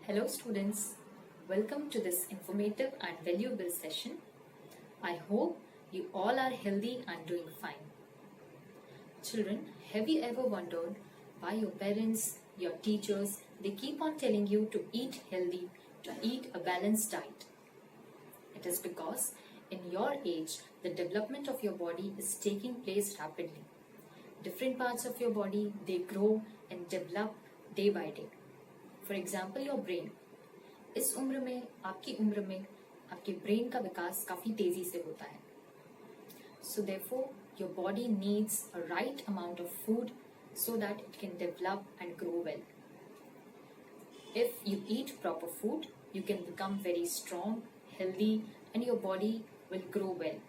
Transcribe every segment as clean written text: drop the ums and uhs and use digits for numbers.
Hello students, welcome to this informative and valuable session. I hope you all are healthy and doing fine. Children, have you ever wondered why your parents, your teachers, they keep on telling you to eat healthy, to eat a balanced diet? It is because in your age, the development of your body is taking place rapidly. Different parts of your body, they grow and develop day by day. For example, your brain. इस उम्र में आपके brain का विकास काफी तेजी से होता है. So therefore, your body needs a right amount of food so that it can develop and grow well. If you eat proper food, you can become very strong, healthy, and your body will grow well.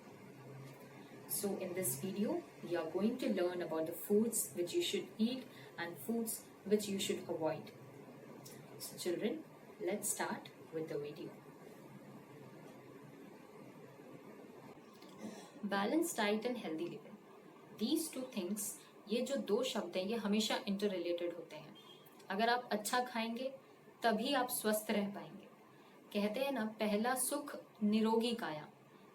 So in this video, we are going to learn about the foods which you should eat and foods which you should avoid. So children, let's start with the video. Balanced diet and healthy living. These two things, ये जो दो शब्द हैं ये हमेशा inter related होते हैं. अगर आप अच्छा खाएंगे तभी आप स्वस्थ रह पाएंगे. कहते हैं ना, पहला सुख निरोगी काया.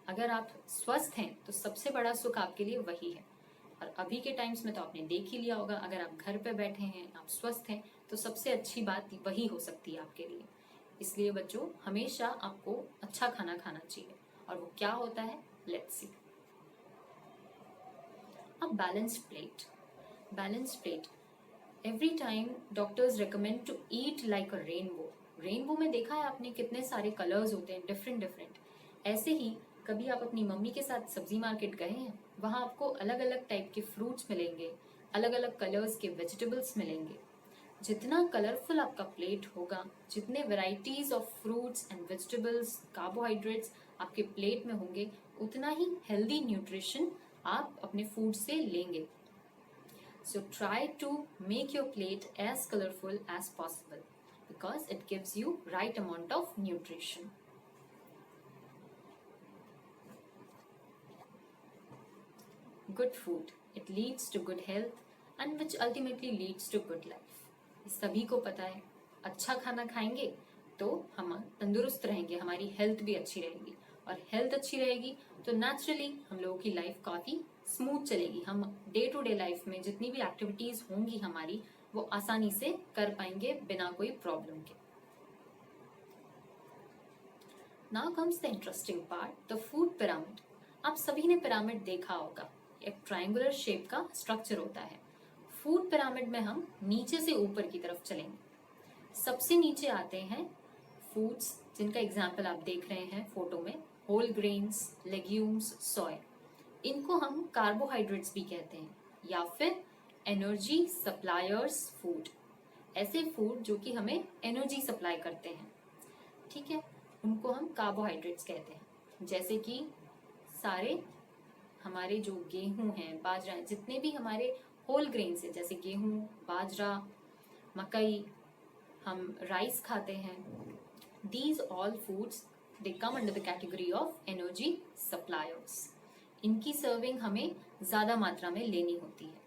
अगर आप स्वस्थ हैं तो सबसे बड़ा सुख आपके लिए वही है. और अभी के टाइम्स में तो आपने देख ही लिया होगा, अगर आप घर पे बैठे हैं, आप स्वस्थ हैं, तो सबसे अच्छी बात वही हो सकती है आपके लिए. इसलिए बच्चों, हमेशा आपको अच्छा खाना खाना चाहिए. और वो क्या होता है, लेट्स सी. अब balanced plate. Every time doctors recommend to eat like a rainbow में देखा है आपने कितने सारे कलर्स होते हैं, डिफरेंट. ऐसे ही कभी आप अपनी मम्मी के साथ सब्जी मार्केट गए हैं, वहाँ आपको अलग अलग टाइप के फ्रूट्स मिलेंगे, अलग अलग कलर्स के वेजिटेबल्स मिलेंगे. जितना कलरफुल आपका प्लेट होगा, जितने varieties of fruits and vegetables, carbohydrates आपके प्लेट में होंगे, उतना ही हेल्दी न्यूट्रिशन आप अपने फूड से लेंगे. So try to make your plate as colourful as possible because it gives you right amount of nutrition. Good food, it leads to good health and which ultimately leads to good life. सभी को पता है, अच्छा खाना खाएंगे तो हम तंदुरुस्त रहेंगे, हमारी हेल्थ भी अच्छी रहेगी. और हेल्थ अच्छी रहेगी तो नेचुरली हम लोगों की लाइफ काफ़ी स्मूथ चलेगी. हम डे टू डे लाइफ में जितनी भी एक्टिविटीज़ होंगी हमारी, वो आसानी से कर पाएंगे बिना कोई प्रॉब्लम के. Now comes the interesting part, the food pyramid. आप सभी ने पिरामिड देखा होगा. एक ट्रायंगुलर शेप का स्ट्रक्चर होता है. फूड पिरामिड में हम नीचे से ऊपर की तरफ चलेंगे. सबसे नीचे आते हैं फूड्स जिनका एग्जाम्पल आप देख रहे हैं फोटो में, होल ग्रेन्स, लेग्यूम्स, सोय. इनको हम कार्बोहाइड्रेट्स भी कहते हैं या फिर एनर्जी सप्लायर्स फूड. ऐसे फूड जो कि हमें एनर्जी सप्लाई करते हैं, ठीक है, उनको हम कार्बोहाइड्रेट्स कहते हैं. जैसे कि सारे हमारे जो गेहूं हैं, बाजरा हैं, जितने भी हमारे होल ग्रेन्स हैं, जैसे गेहूं, बाजरा, मकई, हम राइस खाते हैं. These all foods they come under the category of energy suppliers. इनकी सर्विंग हमें ज़्यादा मात्रा में लेनी होती है.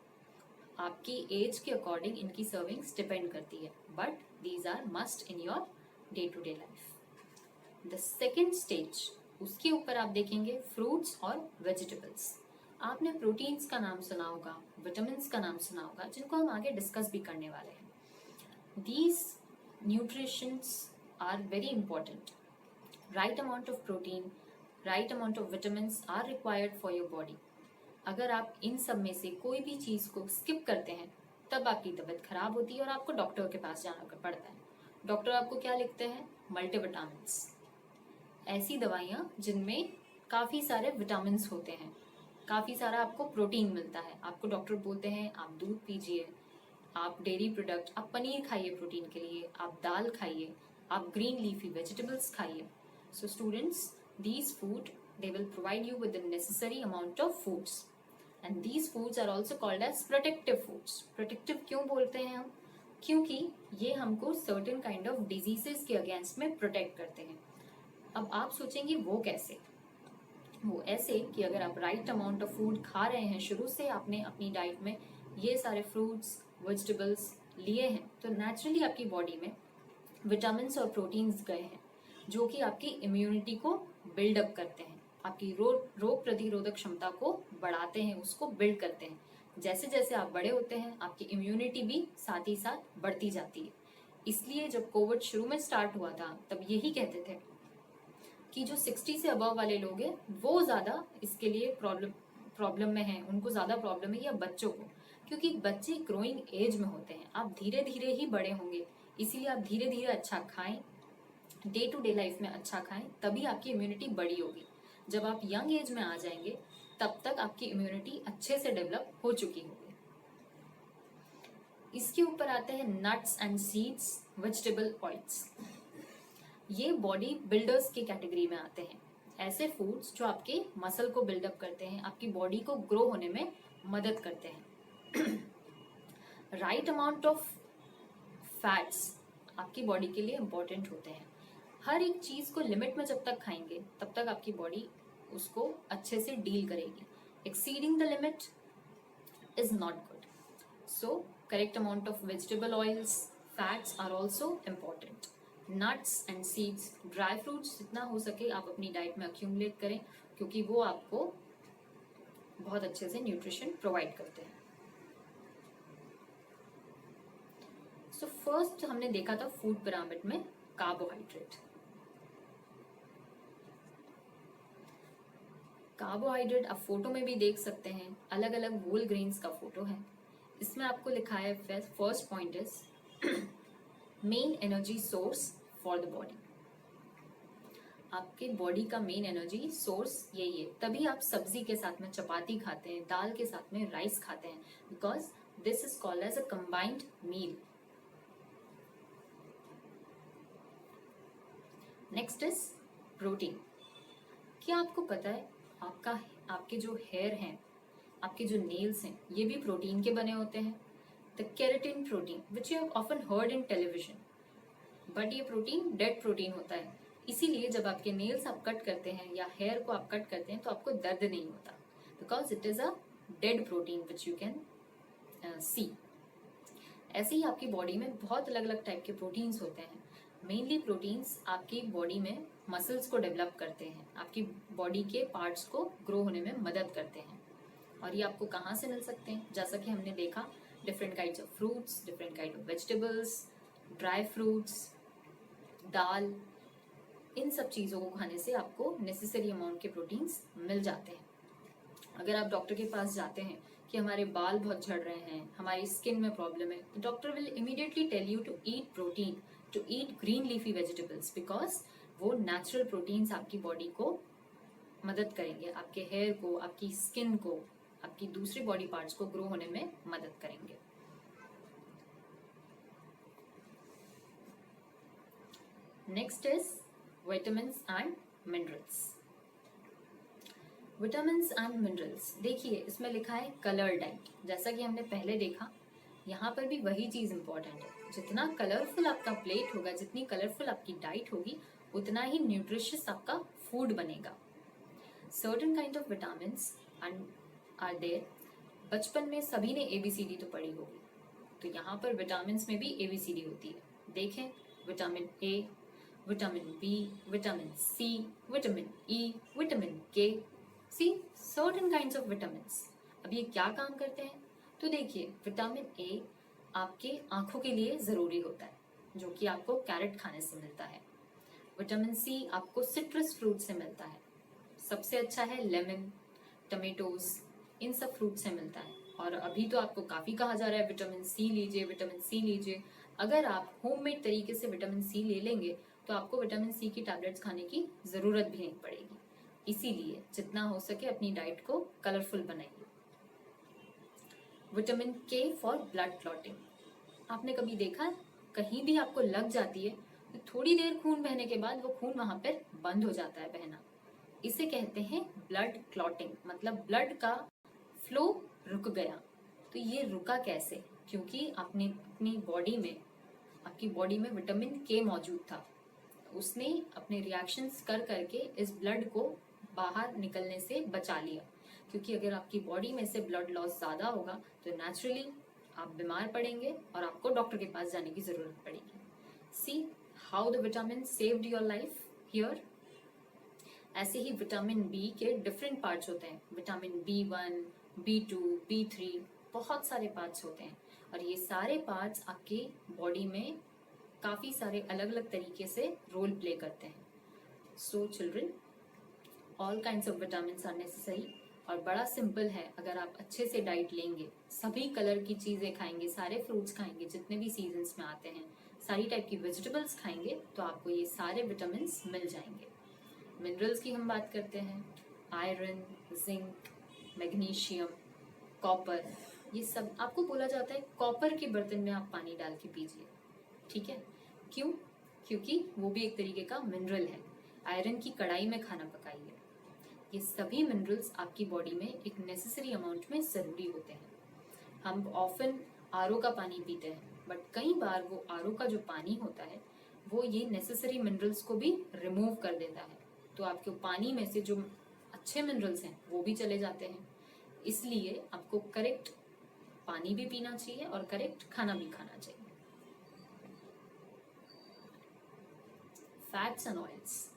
आपकी एज के अकॉर्डिंग इनकी सर्विंग्स डिपेंड करती है, but these are must in your day to day life. The second stage, उसके ऊपर आप देखेंगे फ्रूट्स और वेजिटेबल्स. आपने प्रोटीन्स का नाम सुना होगा, विटामिन्स का नाम सुना होगा, जिनको हम आगे डिस्कस भी करने वाले हैं. These nutritions are very important. Right amount of protein, right amount of vitamins are required for your body. अगर आप इन सब में से कोई भी चीज़ को स्किप करते हैं तब आपकी तबीयत खराब होती है और आपको डॉक्टर के पास जाना पड़ता है. डॉक्टर आपको क्या लिखते हैं, मल्टीविटामिन्स. ऐसी दवाइयाँ जिनमें काफ़ी सारे विटामिन्स होते हैं, काफ़ी सारा आपको प्रोटीन मिलता है. आपको डॉक्टर बोलते हैं आप दूध पीजिए, आप डेयरी प्रोडक्ट, आप पनीर खाइए प्रोटीन के लिए, आप दाल खाइए, आप ग्रीन लीफी वेजिटेबल्स खाइए. So students, these food they will provide you with the necessary amount of foods. And these foods are also called as protective foods. Protective क्यों बोलते हैं हम, क्योंकि ये हमको सर्टेन काइंड ऑफ डिजीजेस के against में प्रोटेक्ट करते हैं. अब आप सोचेंगे वो कैसे, वो ऐसे कि अगर आप राइट अमाउंट ऑफ फूड खा रहे हैं, शुरू से आपने अपनी डाइट में ये सारे फ्रूट्स वेजिटेबल्स लिए हैं, तो नेचुरली आपकी बॉडी में विटामिन्स और प्रोटीन्स गए हैं जो कि आपकी इम्यूनिटी को बिल्डअप करते हैं, आपकी रोग प्रतिरोधक क्षमता को बढ़ाते हैं, उसको बिल्ड करते हैं। जैसे जैसे आप बड़े होते हैं आपकी इम्यूनिटी भी साथ ही साथ बढ़ती जाती है। इसलिए जब कोविड शुरू में स्टार्ट हुआ था तब यही कहते थे कि जो 60 से अबव वाले लोग हैं वो ज़्यादा इसके लिए प्रॉब्लम में हैं, उनको ज़्यादा प्रॉब्लम है, या बच्चों को, क्योंकि बच्चे ग्रोइंग एज में होते हैं, आप धीरे धीरे ही बड़े होंगे, इसीलिए आप धीरे धीरे अच्छा खाएं, डे टू डे लाइफ में अच्छा खाएं, तभी आपकी इम्यूनिटी बड़ी होगी। जब आप यंग एज में आ जाएंगे तब तक आपकी इम्यूनिटी अच्छे से डेवलप हो चुकी होगी। इसके ऊपर आते हैं nuts and seeds, vegetable oils. ये बॉडी बिल्डर्स की कैटेगरी में आते हैं, ऐसे फूड्स जो आपके मसल को बिल्डअप करते हैं, आपकी बॉडी को ग्रो होने में मदद करते हैं। राइट अमाउंट ऑफ फैट्स आपकी बॉडी के लिए इम्पोर्टेंट होते हैं। हर एक चीज को लिमिट में जब तक खाएंगे तब तक आपकी बॉडी उसको अच्छे से डील करेगी। Exceeding the limit is not good, so correct amount of vegetable oils, fats are also important. Nuts and seeds, dry fruits जितना हो सके आप अपनी डाइट में अक्यूमुलेट करें, क्योंकि वो आपको बहुत अच्छे से न्यूट्रिशन प्रोवाइड करते हैं। सो फर्स्ट हमने देखा था फूड पिरामिड में कार्बोहाइड्रेट। कार्बोहाइड्रेट आप फोटो में भी देख सकते हैं, अलग अलग होल ग्रेन्स का फोटो है। इसमें आपको लिखा है first point is main energy source for the body. आपके बॉडी का मेन एनर्जी सोर्स यही है, तभी आप सब्जी के साथ में चपाती खाते हैं, दाल के साथ में राइस खाते हैं, because this is called as a combined meal. Next is protein. क्या आपको पता है आपके जो हेयर हैं, आपके जो नेल्स हैं, ये भी प्रोटीन के बने होते हैं। The keratin protein which you have often heard in television, but ये प्रोटीन डेड प्रोटीन होता है, इसीलिए जब आपके नेल्स आप कट करते हैं या हेयर को आप कट करते हैं तो आपको दर्द नहीं होता, because it is a dead protein which you can see. ऐसे ही आपकी बॉडी में बहुत अलग अलग टाइप के प्रोटीन्स होते हैं। मेनली प्रोटीन्स आपकी बॉडी में मसल्स को डेवलप करते हैं, आपकी बॉडी के पार्ट्स को ग्रो होने में मदद करते हैं। और ये आपको कहाँ से मिल सकते हैं? जैसा कि हमने देखा, different kinds of fruits, different kind of vegetables, dry fruits, दाल, इन सब चीज़ों को खाने से आपको नेसेसरी अमाउंट के प्रोटीन्स मिल जाते हैं। अगर आप डॉक्टर के पास जाते हैं कि हमारे बाल बहुत झड़ रहे हैं, हमारी स्किन में प्रॉब्लम है, तो doctor will immediately tell you to eat protein, to eat green leafy vegetables, because वो नेचुरल प्रोटीन्स आपकी बॉडी को मदद करेंगे, आपके हेयर को, आपकी स्किन को, आपकी दूसरी बॉडी पार्ट्स को ग्रो होने में मदद करेंगे। Next is vitamins and minerals. Vitamins and minerals, देखिए इसमें लिखा है कलर डाइट। जैसा कि हमने पहले देखा, यहाँ पर भी वही चीज इंपॉर्टेंट है। जितना कलरफुल आपका प्लेट होगा, जितनी कलरफुल आपकी डाइट होगी, उतना ही न्यूट्रिशियस आपका फूड बनेगा। Certain kind of vitamins are there. बचपन में सभी ने ABCD तो पढ़ी होगी, तो यहाँ पर विटामिन्स में भी ABCD होती है। देखें, vitamin A, vitamin B, vitamin C, vitamin E, vitamin K, see certain kinds of vitamins. अब ये क्या काम करते हैं? तो देखिए, विटामिन A आपके आंखों के लिए ज़रूरी होता है, जो कि आपको कैरेट खाने से मिलता है। विटामिन C आपको सिट्रस फ्रूट से मिलता है, सबसे अच्छा है लेमन, टमेटोज, इन सब फ्रूट से मिलता है। और अभी तो आपको काफ़ी कहा जा रहा है विटामिन C लीजिए, विटामिन C लीजिए। अगर आप होममेड तरीके से विटामिन C ले लेंगे तो आपको विटामिन C की टैबलेट्स खाने की ज़रूरत भी नहीं पड़ेगी। इसीलिए जितना हो सके अपनी डाइट को कलरफुल बनाइए। Vitamin K for blood clotting. आपने कभी देखा, कहीं भी आपको लग जाती है तो थोड़ी देर खून बहने के बाद वो खून वहां पर बंद हो जाता है बहना, इसे कहते हैं ब्लड क्लॉटिंग, मतलब ब्लड का फ्लो रुक गया। तो ये रुका कैसे? क्योंकि आपने अपनी बॉडी में, आपकी बॉडी में विटामिन K मौजूद था, उसने अपने रिएक्शंस कर करके इस ब्लड को बाहर निकलने से बचा लिया। क्योंकि अगर आपकी बॉडी में से ब्लड लॉस ज़्यादा होगा तो नेचुरली आप बीमार पड़ेंगे और आपको डॉक्टर के पास जाने की ज़रूरत पड़ेगी। See how the vitamin saved your life here. ऐसे ही विटामिन बी के डिफरेंट पार्ट्स होते हैं, विटामिन B1, B2, B3, बहुत सारे पार्ट्स होते हैं और ये सारे पार्ट्स आपकी बॉडी में काफ़ी सारे अलग अलग तरीके से रोल प्ले करते हैं। So children, all kinds of vitamin are necessary और बड़ा सिंपल है। अगर आप अच्छे से डाइट लेंगे, सभी कलर की चीज़ें खाएंगे, सारे फ्रूट्स खाएंगे जितने भी सीजन्स में आते हैं, सारी टाइप की वेजिटेबल्स खाएंगे, तो आपको ये सारे विटामिन मिल जाएंगे। मिनरल्स की हम बात करते हैं, आयरन, जिंक, मैग्नीशियम, कॉपर, ये सब आपको बोला जाता है कॉपर के बर्तन में आप पानी डाल के पीजिए, ठीक है। क्यों? क्योंकि वो भी एक तरीके का मिनरल है। आयरन की कढ़ाई में खाना पकाइए। ये सभी मिनरल्स आपकी बॉडी में एक नेसेसरी अमाउंट में ज़रूरी होते हैं। हम ऑफन आरओ का पानी पीते हैं, बट कई बार वो आरओ का जो पानी होता है वो ये नेसेसरी मिनरल्स को भी रिमूव कर देता है, तो आपके पानी में से जो अच्छे मिनरल्स हैं वो भी चले जाते हैं। इसलिए आपको करेक्ट पानी भी पीना चाहिए और करेक्ट खाना भी खाना चाहिए। Fats and oils,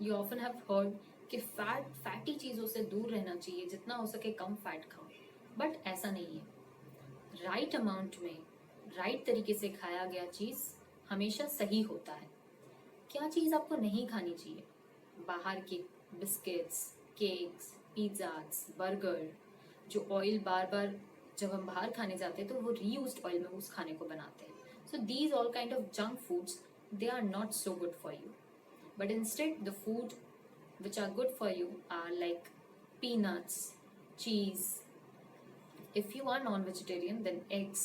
you often have heard कि फैटी चीज़ों से दूर रहना चाहिए, जितना हो सके कम फैट खाओ, बट ऐसा नहीं है। राइट अमाउंट में राइट तरीके से खाया गया चीज़ हमेशा सही होता है। क्या चीज़ आपको नहीं खानी चाहिए? बाहर के बिस्किट्स, केक्स, पिज्ज़ाज, बर्गर, जो ऑयल बार बार जब हम बाहर खाने जाते हैं तो वो रीयूज्ड ऑयल में उस खाने को बनाते हैं। So these all kind of junk foods, they are not so good for you. But instead, the food which are good for you are like peanuts, cheese. If you are non-vegetarian, then eggs,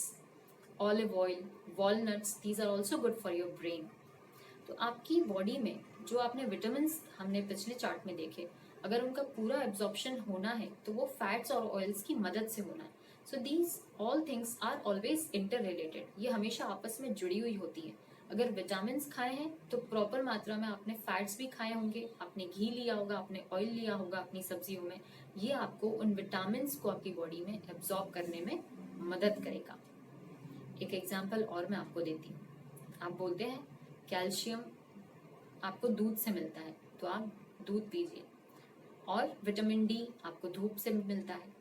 olive oil, walnuts, these are also good for your brain. तो आपकी body में जो आपने vitamin हमने पिछले chart में देखे, अगर उनका पूरा एब्जॉर्प्शन होना है तो वो फैट्स और ऑयल्स की मदद से होना है। So these all things are always interrelated, ये हमेशा आपस में जुड़ी हुई होती है। अगर विटामिन खाए हैं तो प्रॉपर मात्रा में आपने फैट्स भी खाए होंगे, आपने घी लिया होगा, आपने ऑयल लिया होगा अपनी सब्जियों में, ये आपको उन विटामिन को आपकी बॉडी में एब्जॉर्ब करने में मदद करेगा। एक एग्जाम्पल और मैं आपको देती हूँ। आप बोलते हैं कैल्शियम आपको दूध से मिलता है, तो आप दूध पीजिए, और विटामिन डी आपको धूप से मिलता है।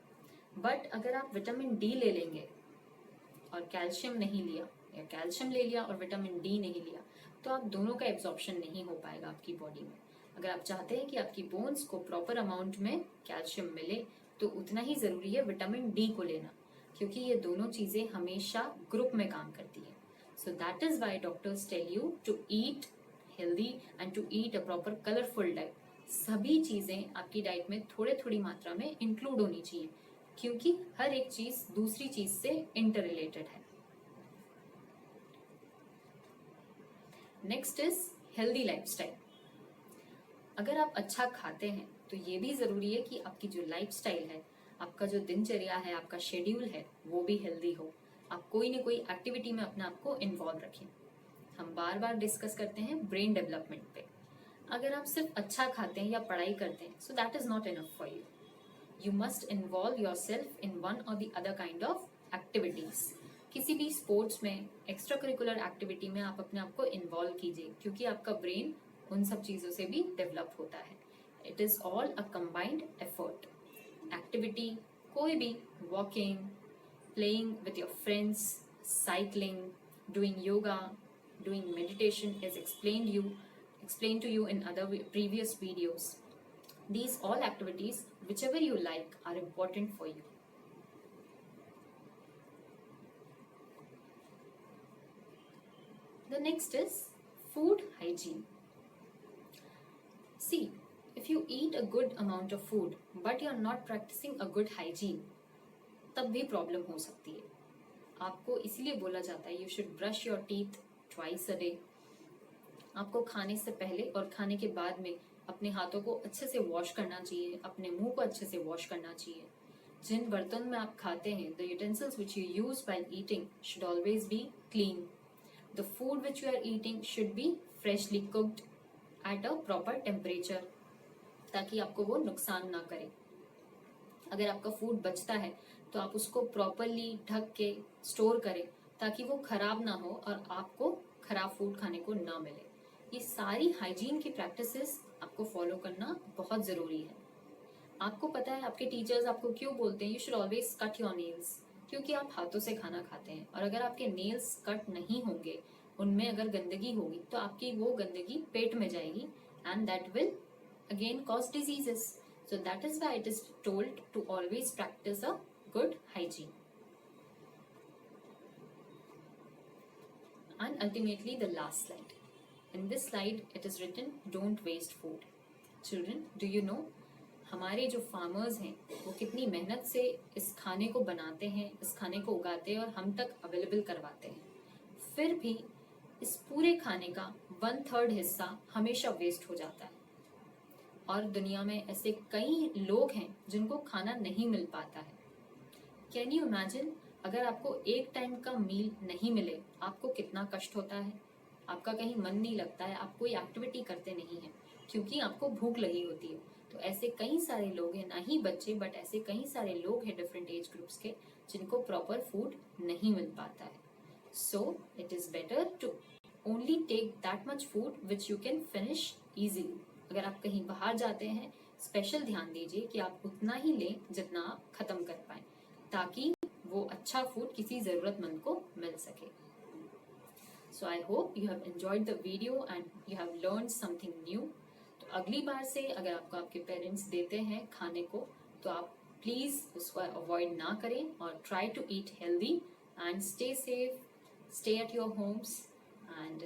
बट अगर आप विटामिन डी ले लेंगे और कैल्शियम नहीं लिया, या कैल्शियम ले लिया और विटामिन डी नहीं लिया, तो आप दोनों का एब्जॉर्प्शन नहीं हो पाएगा आपकी बॉडी में। अगर आप चाहते हैं कि आपकी बोन्स को प्रॉपर अमाउंट में कैल्शियम मिले, तो उतना ही ज़रूरी है विटामिन डी को लेना, क्योंकि ये दोनों चीज़ें हमेशा ग्रुप में काम करती है। So that is why doctors tell you to eat healthy and to eat a proper colourful diet. सभी चीज़ें आपकी डाइट में थोड़े थोड़ी मात्रा में इंक्लूड होनी चाहिए, क्योंकि हर एक चीज़ दूसरी चीज़ से इंटर रिलेटेड है। Next is healthy lifestyle. अगर आप अच्छा खाते हैं तो ये भी ज़रूरी है कि आपकी जो लाइफस्टाइल है, आपका जो दिनचर्या है, आपका शेड्यूल है, वो भी हेल्दी हो। आप कोई ना कोई एक्टिविटी में अपने आप को इन्वॉल्व रखें। हम बार बार डिस्कस करते हैं ब्रेन डेवलपमेंट पे। अगर आप सिर्फ अच्छा खाते हैं या पढ़ाई करते हैं, so that is not enough for you. You must involve yourself in one or the other kind of activities. किसी भी स्पोर्ट्स में, एक्स्ट्रा करिकुलर एक्टिविटी में आप अपने आप को इन्वॉल्व कीजिए, क्योंकि आपका ब्रेन उन सब चीज़ों से भी डेवलप होता है। It is all a combined effort. Activity कोई भी, walking, playing with your friends, cycling, doing yoga, doing meditation is explained to you in other previous videos. These all activities, whichever you like, are important for you. The next is food hygiene. See, if you eat a good amount of food but you are not practicing a good hygiene, तब भी problem हो सकती है। आपको इसीलिए बोला जाता है you should brush your teeth twice a day. आपको खाने से पहले और खाने के बाद में अपने हाथों को अच्छे से वॉश करना चाहिए, अपने मुंह को अच्छे से वॉश करना चाहिए। जिन बर्तन में आप खाते हैं, the utensils which you use while eating should always be clean. The food which you are eating should be freshly cooked at a proper temperature, ताकि आपको वो नुकसान ना करे। अगर आपका फूड बचता है तो आप उसको प्रॉपरली ढक के स्टोर करें, ताकि वो खराब ना हो और आपको खराब फूड खाने को ना मिले। ये सारी हाइजीन की प्रैक्टिसेस आपको फॉलो करना बहुत ज़रूरी है। आपको पता है आपके टीचर्स आपको क्यों बोलते हैं you should always cut your nails, क्योंकि आप हाथों से खाना खाते हैं और अगर आपके नेल्स कट नहीं होंगे, उनमें अगर गंदगी होगी तो आपकी वो गंदगी पेट में जाएगी and that will again cause diseases. So that is why it is told to always practice a good hygiene. And ultimately the last slide. In this slide it is written don't waste food. Children, do you know हमारे जो farmers हैं वो कितनी मेहनत से इस खाने को बनाते हैं, इस खाने को उगाते हैं और हम तक अवेलेबल करवाते हैं, फिर भी इस पूरे खाने का 1/3 हिस्सा हमेशा वेस्ट हो जाता है। और दुनिया में ऐसे कई लोग हैं जिनको खाना नहीं मिल पाता है। कैन यू इमेजिन अगर आपको एक टाइम का मील नहीं मिले आपको कितना कष्ट होता है। आपका कहीं मन नहीं लगता है, आप कोई एक्टिविटी करते नहीं हैं क्योंकि आपको भूख लगी होती है। तो ऐसे कई सारे लोग हैं, ना ही बच्चे बट ऐसे कई सारे लोग हैं डिफरेंट एज ग्रुप्स के जिनको प्रॉपर फूड नहीं मिल पाता है। So it is better to only take that much food which you can finish easily. अगर आप कहीं बाहर जाते हैं स्पेशल ध्यान दीजिए कि आप उतना ही लें जितना आप खत्म कर पाए, ताकि वो अच्छा फूड किसी जरूरतमंद को मिल सके। So I hope you have enjoyed the video and you have learn something new. तो अगली बार से अगर आपको आपके पेरेंट्स देते हैं खाने को तो आप प्लीज उसको अवॉइड ना करें और try to eat healthy and stay safe, stay at your homes and